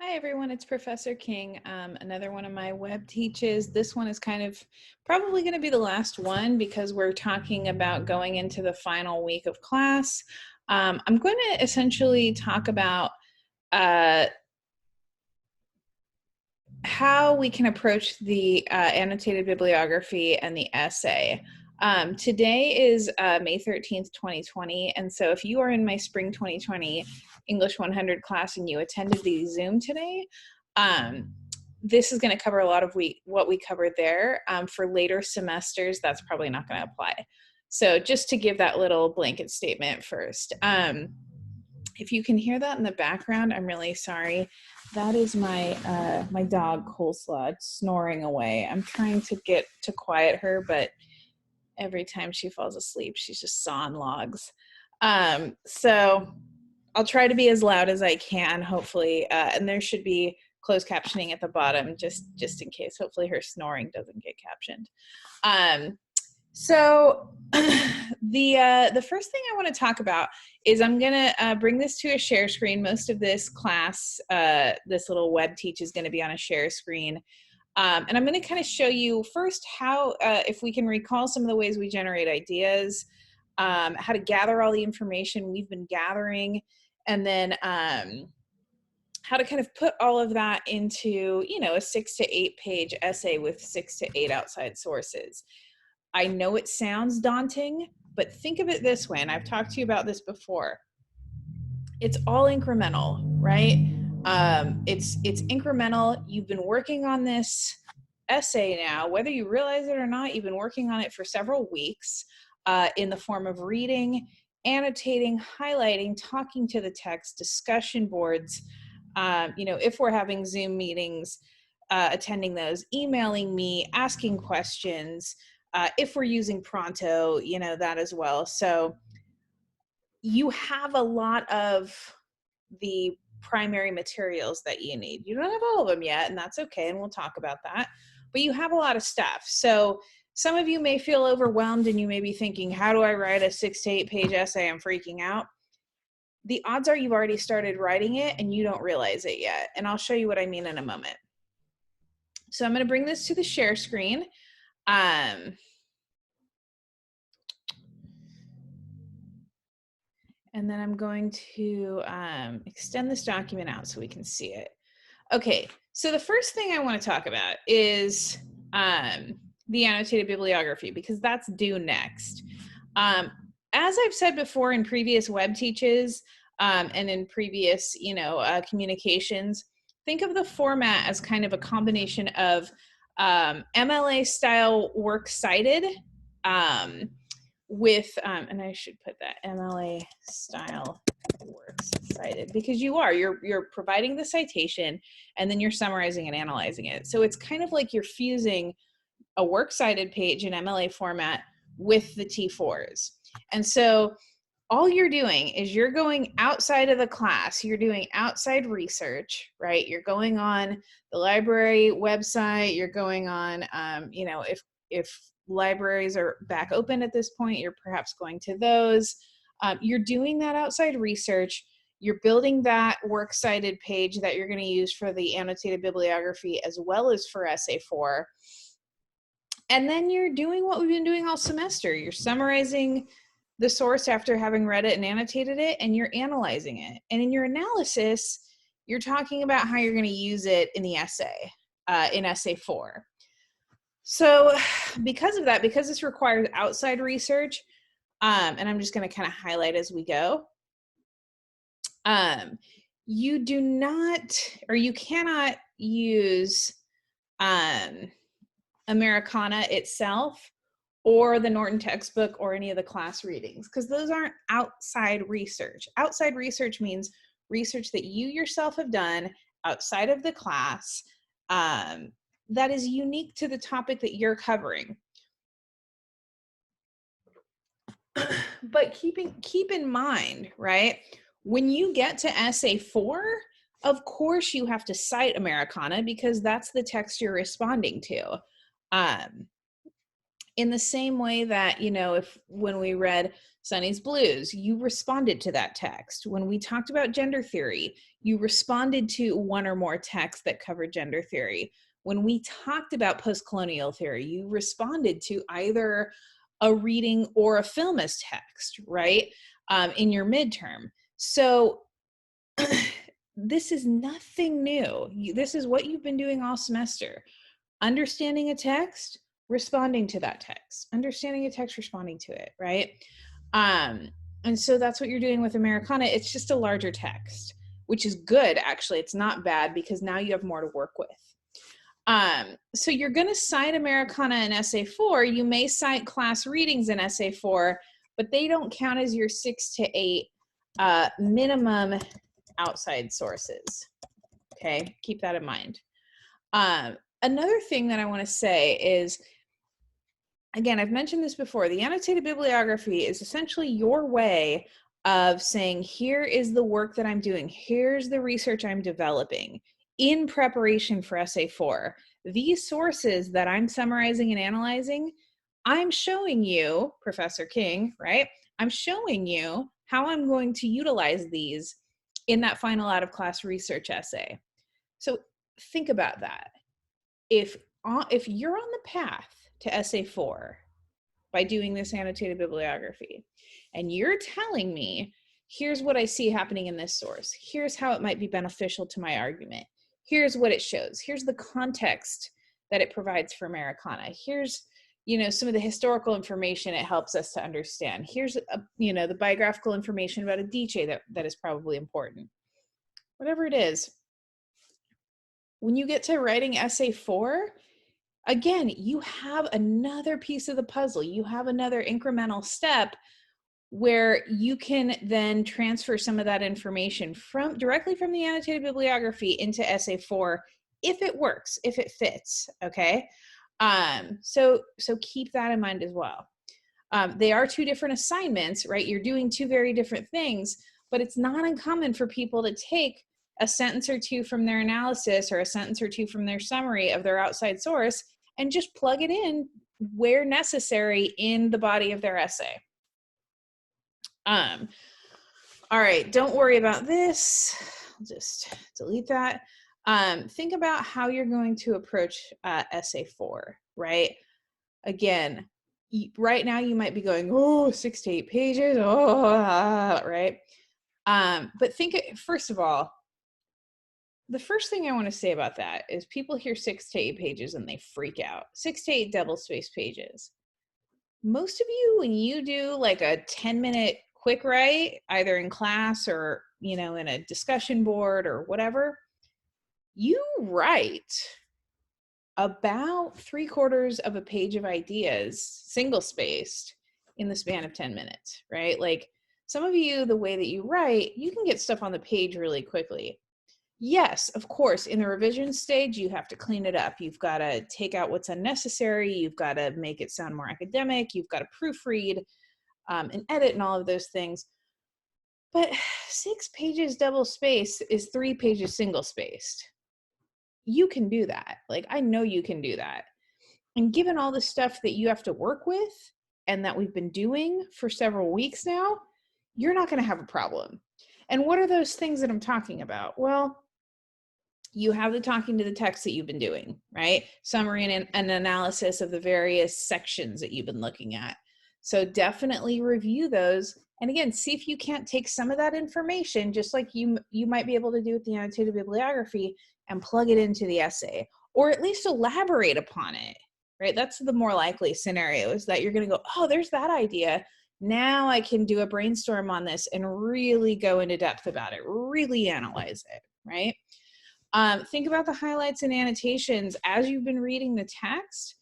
Hi everyone, it's Professor King. Another one of my web teaches. This one is kind of probably going to be the last one because we're talking about going into the final week of class. I'm going to essentially talk about how we can approach the annotated bibliography and the essay. Today is May 13th, 2020, and so if you are in my spring 2020 English 100 class and you attended the Zoom today, this is going to cover a lot of what we covered there. For later semesters, that's probably not going to apply. So just to give that little blanket statement first. If you can hear that in the background, I'm really sorry. That is my my dog, Coleslaw, snoring away. I'm trying to get to quiet her, but every time she falls asleep, she's just sawing logs. So I'll try to be as loud as I can, hopefully, and there should be closed captioning at the bottom, just in case. Hopefully her snoring doesn't get captioned. So the first thing I want to talk about is I'm going to bring this to a share screen. Most of this class, this little WebTeach is going to be on a share screen. And I'm going to kind of show you first how, if we can recall some of the ways we generate ideas, how to gather all the information we've been gathering, and then how to kind of put all of that into, you know, a 6 to 8 page essay with 6 to 8 outside sources. I know it sounds daunting, but think of it this way, and I've talked to you about this before. It's all incremental, right? It's incremental. You've been working on this essay now, whether you realize it or not, you've been working on it for several weeks in the form of reading, annotating, highlighting, talking to the text, discussion boards, you know, if we're having Zoom meetings, attending those, emailing me, asking questions, if we're using Pronto, you know, that as well. So you have a lot of the primary materials that you need. You don't have all of them yet, and that's okay, and we'll talk about that, but you have a lot of stuff. So some of you may feel overwhelmed and you may be thinking, how do I write a 6 to 8 page essay? I'm freaking out. The odds are you've already started writing it and you don't realize it yet, and I'll show you what I mean in a moment. So I'm going to bring this to the share screen. And then I'm going to extend this document out so we can see it. Okay, so the first thing I want to talk about is the annotated bibliography, because that's due next. As I've said before in previous web teaches and in previous, you know, communications, think of the format as kind of a combination of MLA style works cited with, and I should put that MLA style works cited, because you're providing the citation and then you're summarizing and analyzing it. So it's kind of like you're fusing a works cited page in MLA format with the T4s. And so all you're doing is you're going outside of the class, you're doing outside research, right? You're going on the library website, you're going on, you know, if libraries are back open at this point, you're perhaps going to those. You're doing that outside research. You're building that works cited page that you're going to use for the annotated bibliography as well as for Essay 4. And then you're doing what we've been doing all semester. You're summarizing the source after having read it and annotated it, and you're analyzing it. And in your analysis, you're talking about how you're going to use it in the essay, in Essay 4. So because of that, because this requires outside research, and I'm just going to kind of highlight as we go, you do not, or you cannot use Americana itself or the Norton textbook or any of the class readings, because those aren't outside research. Outside research means research that you yourself have done outside of the class, that is unique to the topic that you're covering. But keep in mind, right, when you get to Essay 4, of course you have to cite Americana because that's the text you're responding to. In the same way that, you know, when we read Sunny's Blues, you responded to that text. When we talked about gender theory, you responded to one or more texts that covered gender theory. When we talked about post-colonial theory, you responded to either a reading or a film as text, right, in your midterm. So this is nothing new. This is what you've been doing all semester. Understanding a text, responding to that text. Understanding a text, responding to it, right? And so that's what you're doing with Americana. It's just a larger text, which is good, actually. It's not bad because now you have more to work with. So you're going to cite Americana in Essay 4. You may cite class readings in Essay 4, but they don't count as your 6 to 8 minimum outside sources. Okay, keep that in mind. Another thing that I want to say is, again, I've mentioned this before, the annotated bibliography is essentially your way of saying, here is the work that I'm doing, here's the research I'm developing in preparation for Essay 4. These sources that I'm summarizing and analyzing, I'm showing you, Professor King, right? I'm showing you how I'm going to utilize these in that final out of class research essay. So think about that. If you're on the path to Essay 4 by doing this annotated bibliography, and you're telling me, here's what I see happening in this source, here's how it might be beneficial to my argument, here's what it shows, here's the context that it provides for Americana, here's, you know, some of the historical information it helps us to understand, here's you know, the biographical information about a DJ that is probably important. Whatever it is, when you get to writing Essay 4, again, you have another piece of the puzzle. You have another incremental step where you can then transfer some of that information directly from the annotated bibliography into Essay 4, if it works, if it fits, okay? So keep that in mind as well. They are two different assignments, right? You're doing two very different things, but it's not uncommon for people to take a sentence or two from their analysis or a sentence or two from their summary of their outside source and just plug it in where necessary in the body of their essay. All right, don't worry about this. I'll just delete that. Think about how you're going to approach Essay 4, right? Again, right now you might be going, oh, 6 to 8 pages, oh, right? But think, first of all, the first thing I want to say about that is people hear 6 to 8 pages and they freak out. 6 to 8 double-spaced pages. Most of you, when you do like a 10-minute quick write, either in class or, you know, in a discussion board or whatever, you write about 3/4 of a page of ideas, single-spaced, in the span of 10 minutes, right? Like some of you, the way that you write, you can get stuff on the page really quickly. Yes, of course, in the revision stage, you have to clean it up. You've got to take out what's unnecessary. You've got to make it sound more academic. You've got to proofread and edit and all of those things. But 6 pages double spaced is 3 pages single spaced. You can do that. Like, I know you can do that. And given all the stuff that you have to work with and that we've been doing for several weeks now, you're not going to have a problem. And what are those things that I'm talking about? Well, you have the talking to the text that you've been doing, right? Summary and an analysis of the various sections that you've been looking at. So definitely review those. And again, see if you can't take some of that information, just like you might be able to do with the annotated bibliography, and plug it into the essay, or at least elaborate upon it, right? That's the more likely scenario, is that you're going to go, oh, there's that idea. Now I can do a brainstorm on this and really go into depth about it, really analyze it, right? Think about the highlights and annotations as you've been reading the text,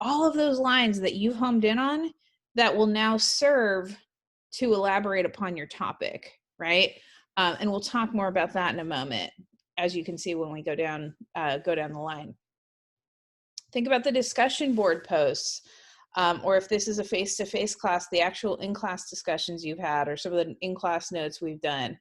all of those lines that you've homed in on that will now serve to elaborate upon your topic, right? And we'll talk more about that in a moment, as you can see when we go down the line. Think about the discussion board posts, or if this is a face-to-face class, the actual in-class discussions you've had, or some of the in-class notes we've done.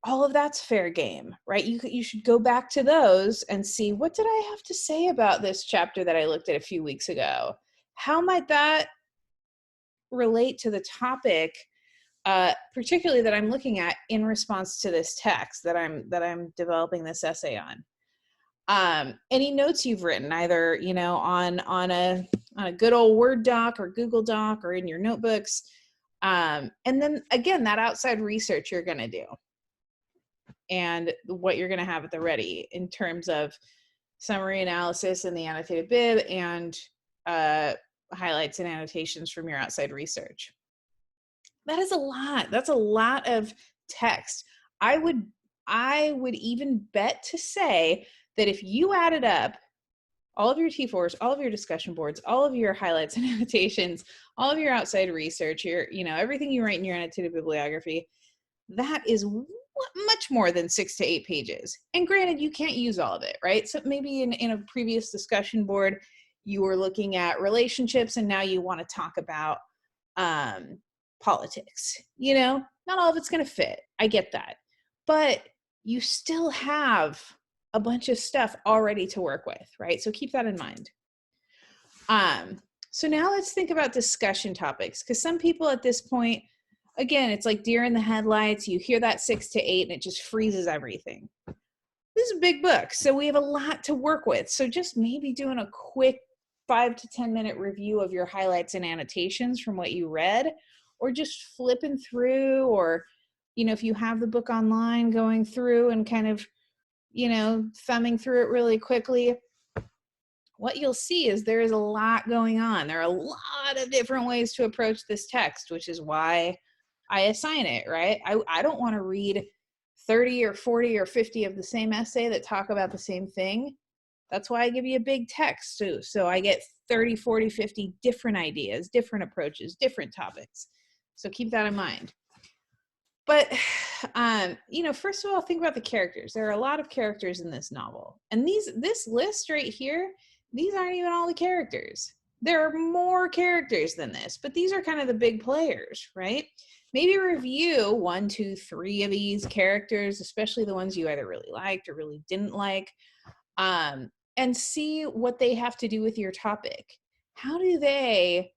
All of that's fair game, right? You should go back to those and see, what did I have to say about this chapter that I looked at a few weeks ago? How might that relate to the topic, particularly that I'm looking at in response to this text that I'm developing this essay on. Any notes you've written, either, you know, on a good old Word doc or Google Doc or in your notebooks. And then again, that outside research you're going to do and what you're going to have at the ready in terms of summary analysis in the annotated bib and highlights and annotations from your outside research. That is a lot. That's a lot of text. I would even bet to say that if you added up all of your T4s, all of your discussion boards, all of your highlights and annotations, all of your outside research, everything you write in your annotated bibliography, that is much more than 6 to 8 pages. And granted, you can't use all of it, right? So maybe in a previous discussion board, you were looking at relationships and now you want to talk about politics. Not all of it's going to fit. I get that. But you still have a bunch of stuff already to work with, right? So keep that in mind. So now let's think about discussion topics, because some people at this point, again, it's like deer in the headlights. You hear that 6 to 8 and it just freezes everything. This is a big book, so we have a lot to work with. So just maybe doing a quick 5 to 10 minute review of your highlights and annotations from what you read, or just flipping through, or, if you have the book online, going through and kind of, thumbing through it really quickly. What you'll see is there is a lot going on. There are a lot of different ways to approach this text, which is why I assign it, right? I don't want to read 30 or 40 or 50 of the same essay that talk about the same thing. That's why I give you a big text too. So I get 30, 40, 50 different ideas, different approaches, different topics. So keep that in mind. But, first of all, think about the characters. There are a lot of characters in this novel. And this list right here, these aren't even all the characters. There are more characters than this, but these are kind of the big players, right? Maybe review 1, 2, 3 of these characters, especially the ones you either really liked or really didn't like, and see what they have to do with your topic. How do they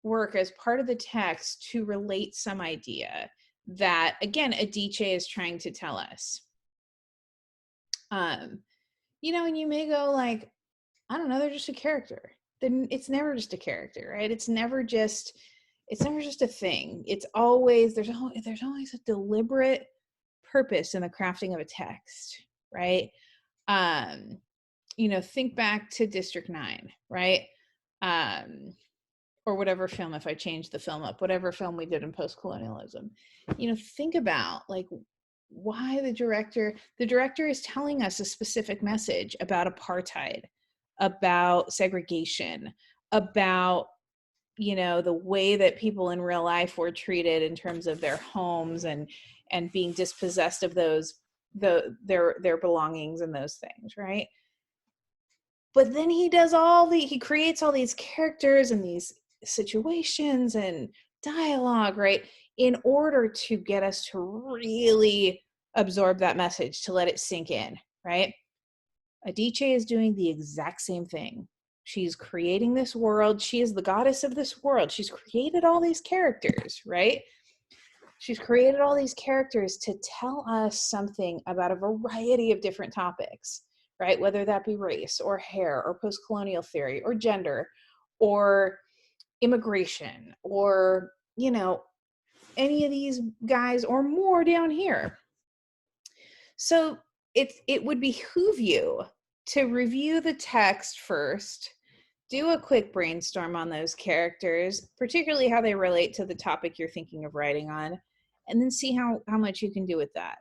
work as part of the text to relate some idea that, again, Adichie is trying to tell us? And you may go like, I don't know, they're just a character. Then it's never just a character, right? It's never just a thing. It's always, there's always a deliberate purpose in the crafting of a text, right? Think back to District 9, right? Or whatever film, if I change the film up, whatever film we did in post-colonialism, think about like why the director is telling us a specific message about apartheid, about segregation, about, the way that people in real life were treated in terms of their homes and being dispossessed of their belongings and those things, right? But then he creates all these characters and these situations and dialogue, right, in order to get us to really absorb that message, to let it sink in, right? Adichie is doing the exact same thing. She's creating this world. She is the goddess of this world. She's created all these characters, right? She's created all these characters to tell us something about a variety of different topics, right? Whether that be race or hair or post-colonial theory or gender or immigration or, any of these guys or more down here. So it would behoove you to review the text first, do a quick brainstorm on those characters, particularly how they relate to the topic you're thinking of writing on, and then see how much you can do with that.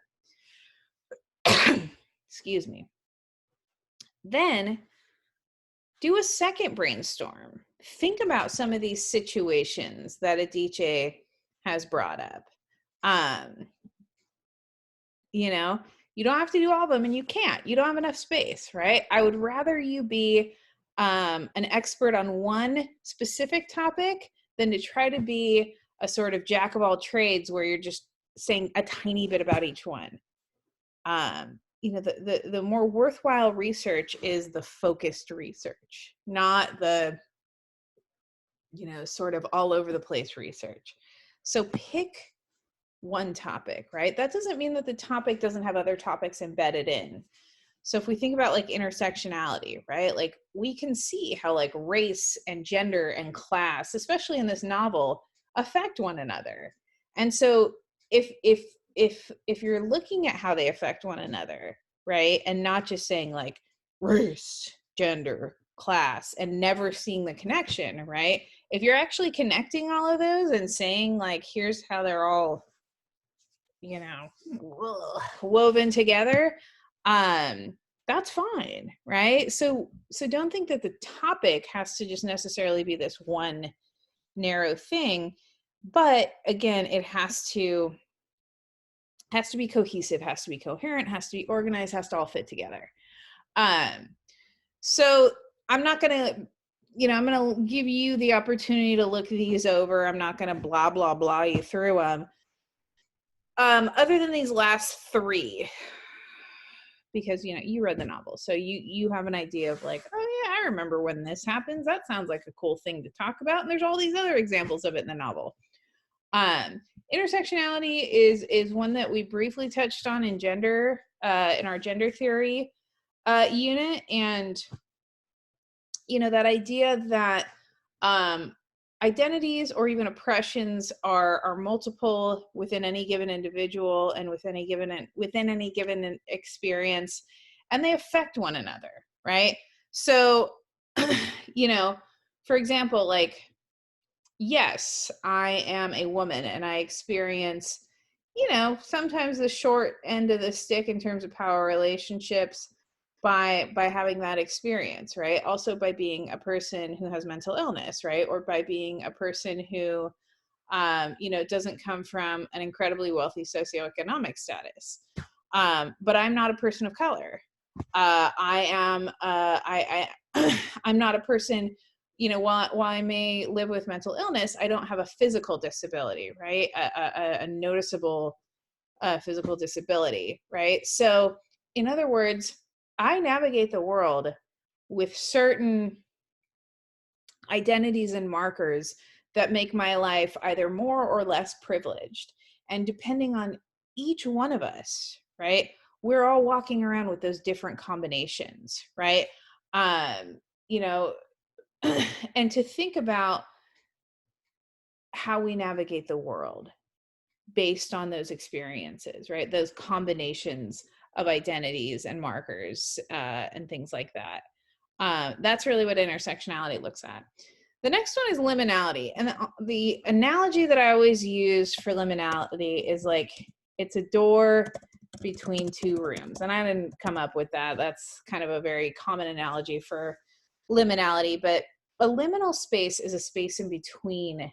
Excuse me. Then do a second brainstorm. Think about some of these situations that Adichie has brought up. You don't have to do all of them, and you can't. You don't have enough space, right? I would rather you be an expert on one specific topic than to try to be a sort of jack of all trades where you're just saying a tiny bit about each one. The more worthwhile research is the focused research, not the sort of all over the place research. So pick one topic, right? That doesn't mean that the topic doesn't have other topics embedded in. So if we think about like intersectionality, right? Like we can see how like race and gender and class, especially in this novel, affect one another. And so if you're looking at how they affect one another, right? And not just saying like race, gender, class, and never seeing the connection, right? If you're actually connecting all of those and saying like, here's how they're all, woven together, that's fine, right? So don't think that the topic has to just necessarily be this one narrow thing, but again, it has to be cohesive, has to be coherent, has to be organized, has to all fit together. So I'm not gonna, I'm gonna give you the opportunity to look these over. I'm not gonna blah blah blah you through them. Other than these last three, because you read the novel, so you have an idea of like, oh yeah, I remember when this happens. That sounds like a cool thing to talk about. And there's all these other examples of it in the novel. Intersectionality is one that we briefly touched on in gender, in our gender theory unit, and that idea that identities or even oppressions are multiple within any given individual and within any given experience, and they affect one another, right? So, for example, like, yes, I am a woman and I experience, sometimes the short end of the stick in terms of power relationships by having that experience, right? Also by being a person who has mental illness, right? Or by being a person who, doesn't come from an incredibly wealthy socioeconomic status. But I'm not a person of color. I'm not a person, while I may live with mental illness, I don't have a physical disability, right? A noticeable physical disability, right? So in other words, I navigate the world with certain identities and markers that make my life either more or less privileged. And depending on each one of us, right, we're all walking around with those different combinations, right? And to think about how we navigate the world based on those experiences, right? Those combinations of identities and markers and things like that. That's really what intersectionality looks at. The next one is liminality. And the analogy that I always use for liminality is like, it's a door between two rooms. And I didn't come up with that. That's kind of a very common analogy for liminality, but a liminal space is a space in between.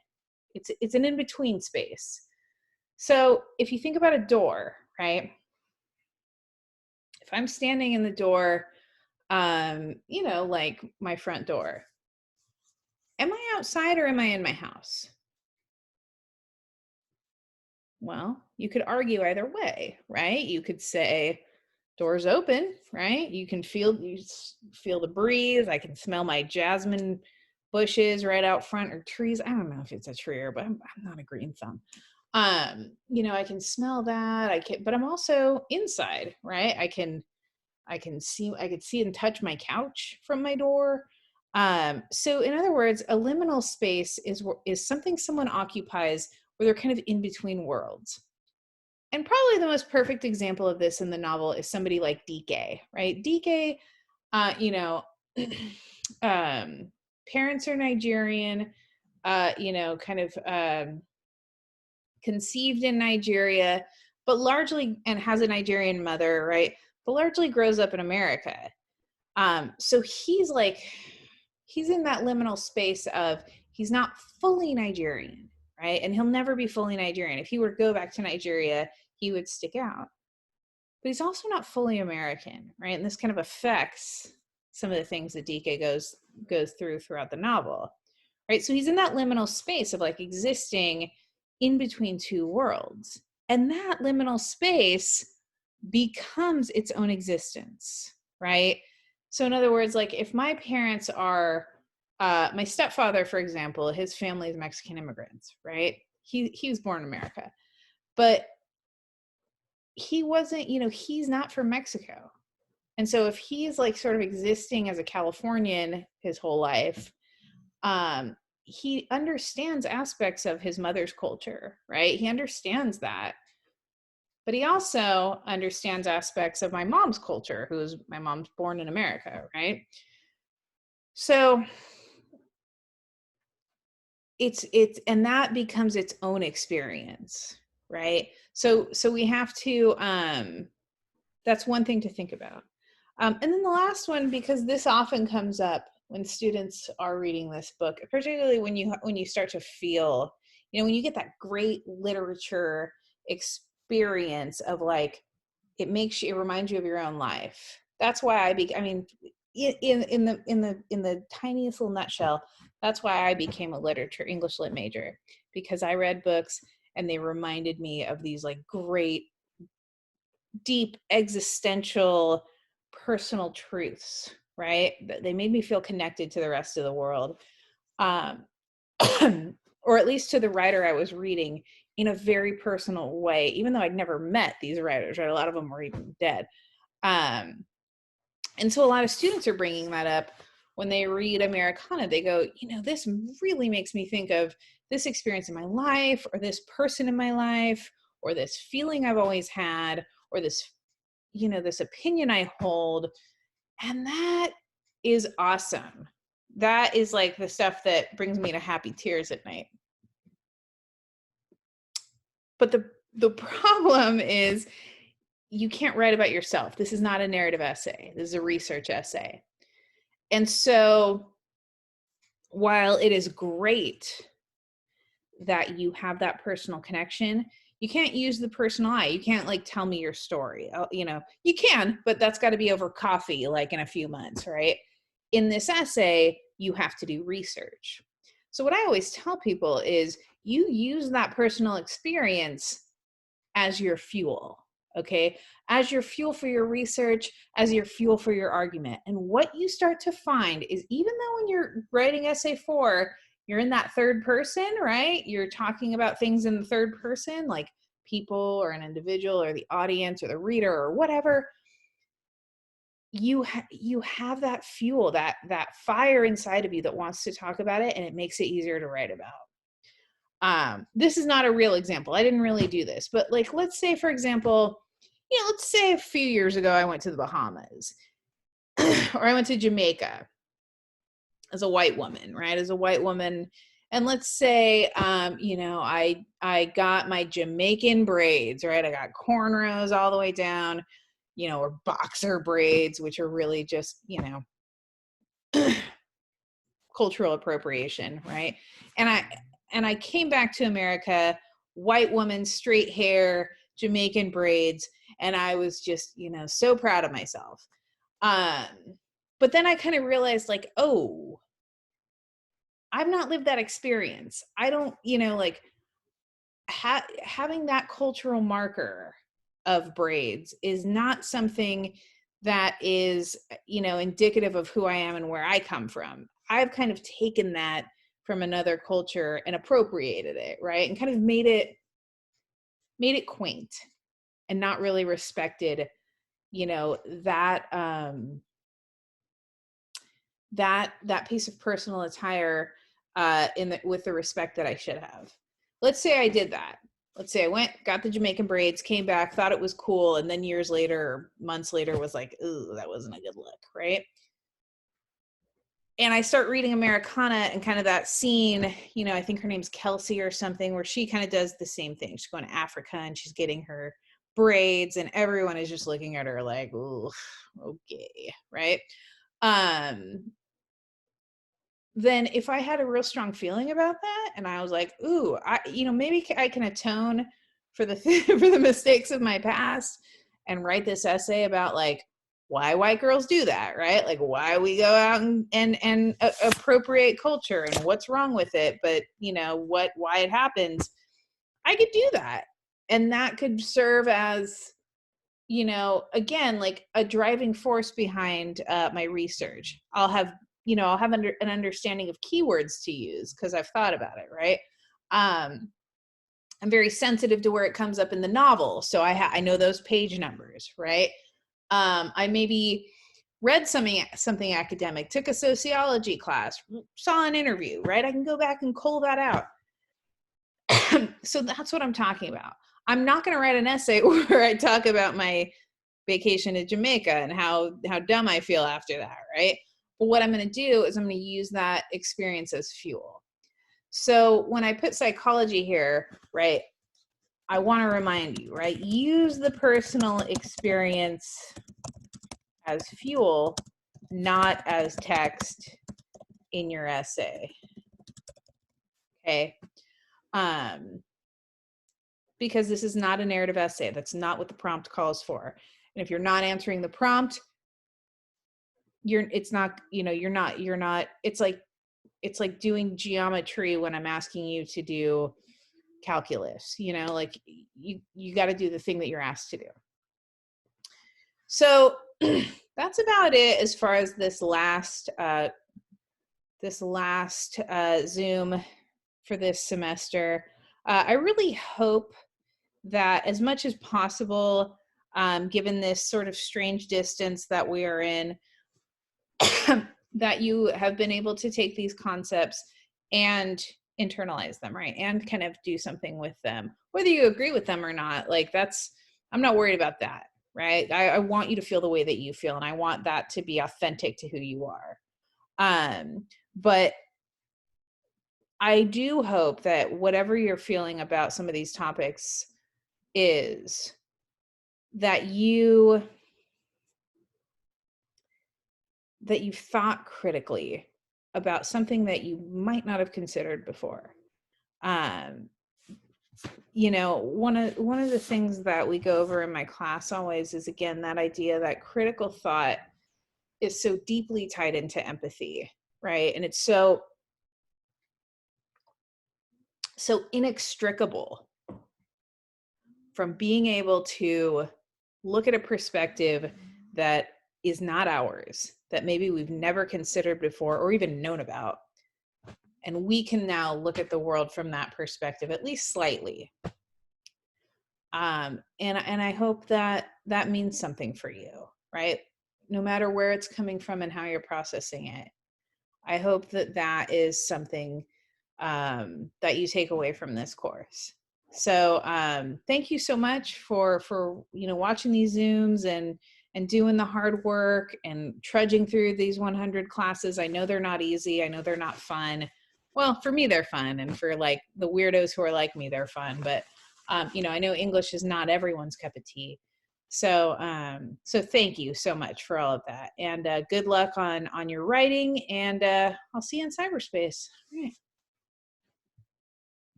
It's an in-between space. So if you think about a door, right? If I'm standing in the door, like my front door, am I outside or am I in my house? Well, you could argue either way, right? You could say door's open, right? You feel the breeze. I can smell my jasmine bushes right out front, or trees. I don't know if it's a tree or, but I'm not a green thumb. I can smell that. But I'm also inside, right? I could see and touch my couch from my door. So in other words, a liminal space is something someone occupies where they're kind of in between worlds. And probably the most perfect example of this in the novel is somebody like DK, right? DK, parents are Nigerian, conceived in Nigeria, but largely, and has a Nigerian mother, right? But largely grows up in America. So he's in that liminal space of, he's not fully Nigerian, right? And he'll never be fully Nigerian. If he were to go back to Nigeria, he would stick out. But he's also not fully American, right? And this kind of affects some of the things that DK goes throughout the novel, right? So he's in that liminal space of like existing in between two worlds. And that liminal space becomes its own existence, right? So in other words, like if my parents are My stepfather, for example, his family is Mexican immigrants, right? He was born in America, but he wasn't, he's not from Mexico. And so if he's like sort of existing as a Californian his whole life, he understands aspects of his mother's culture, right? He understands that. But he also understands aspects of my mom's culture, my mom's born in America, right? So and that becomes its own experience, right? So we have to, that's one thing to think about. And then the last one, because this often comes up when students are reading this book, particularly when you start to feel, when you get that great literature experience of like, it reminds you of your own life. That's why in the tiniest little nutshell, that's why I became a English lit major, because I read books and they reminded me of these like great, deep, existential, personal truths, right? They made me feel connected to the rest of the world. Or at least to the writer I was reading, in a very personal way, even though I'd never met these writers, right? A lot of them were even dead. And so a lot of students are bringing that up when they read Americana. They go, this really makes me think of this experience in my life, or this person in my life, or this feeling I've always had, or this, this opinion I hold. And that is awesome. That is like the stuff that brings me to happy tears at night. But the problem is, you can't write about yourself. This is not a narrative essay. This is a research essay. And so while it is great that you have that personal connection, you can't use the personal I. You can't like tell me your story. You can, but that's got to be over coffee, like in a few months, right? In this essay, you have to do research. So what I always tell people is, you use that personal experience as your fuel, okay? As your fuel for your research, as your fuel for your argument. And what you start to find is, even though when you're writing essay 4, you're in that third person, right? You're talking about things in the third person, like people or an individual or the audience or the reader or whatever. You have that fuel, that fire inside of you that wants to talk about it, and it makes it easier to write about. This is not a real example. I didn't really do this, but like, let's say, for example, let's say a few years ago, I went to the Bahamas or I went to Jamaica as a white woman, right? As a white woman. And let's say, I got my Jamaican braids, right? I got cornrows all the way down, or boxer braids, which are really just, cultural appropriation, right? And I came back to America, white woman, straight hair, Jamaican braids, and I was just, so proud of myself. But then I kind of realized, like, oh, I've not lived that experience. I don't, having that cultural marker of braids is not something that is, indicative of who I am and where I come from. I've kind of taken that from another culture and appropriated it, right? And kind of made it quaint and not really respected, that piece of personal attire with the respect that I should have. Let's say I did that. Let's say I went, got the Jamaican braids, came back, thought it was cool, and then years later, or months later, was like, ooh, that wasn't a good look, right? And I start reading Americana, and kind of that scene, I think her name's Kelsey or something, where she kind of does the same thing. She's going to Africa and she's getting her braids, and everyone is just looking at her like, ooh, okay, right? Then if I had a real strong feeling about that, and I was like, ooh, maybe I can atone for the for the mistakes of my past and write this essay about like why white girls do that, right? Like why we go out and appropriate culture and what's wrong with it, but why it happens. I could do that. And that could serve as, again, like a driving force behind my research. I'll have, you know, I'll have an understanding of keywords to use because I've thought about it, right? I'm very sensitive to where it comes up in the novel. So I know those page numbers, right? I maybe read something academic, took a sociology class, saw an interview, right? I can go back and cull that out. So that's what I'm talking about. I'm not going to write an essay where I talk about my vacation to Jamaica and how dumb I feel after that, right? But what I'm going to do is I'm going to use that experience as fuel. So when I put psychology here, right, I want to remind you, right, use the personal experience as fuel, not as text in your essay. Okay. Because this is not a narrative essay. That's not what the prompt calls for. And if you're not answering the prompt, it's like doing geometry when I'm asking you to do calculus, you know, like you got to do the thing that you're asked to do. So that's about it as far as this last Zoom for this semester. I really hope that as much as possible, given this sort of strange distance that we are in, that you have been able to take these concepts and internalize them, right? And kind of do something with them, whether you agree with them or not. Like I'm not worried about that, right? I want you to feel the way that you feel, and I want that to be authentic to who you are. But I do hope that whatever you're feeling about some of these topics is that you've thought critically about something that you might not have considered before. You know, one of the things that we go over in my class always is, again, that idea that critical thought is so deeply tied into empathy, right? And it's so inextricable from being able to look at a perspective that is not ours, that maybe we've never considered before or even known about. And we can now look at the world from that perspective, at least slightly. And I hope that means something for you, right? No matter where it's coming from and how you're processing it. I hope that is something that you take away from this course. So thank you so much for watching these Zooms and doing the hard work and trudging through these 100 classes. I know they're not easy. I know they're not fun. Well, for me, they're fun. And for like the weirdos who are like me, they're fun. But, I know English is not everyone's cup of tea. So, so thank you so much for all of that. And good luck on your writing. And I'll see you in cyberspace. All right.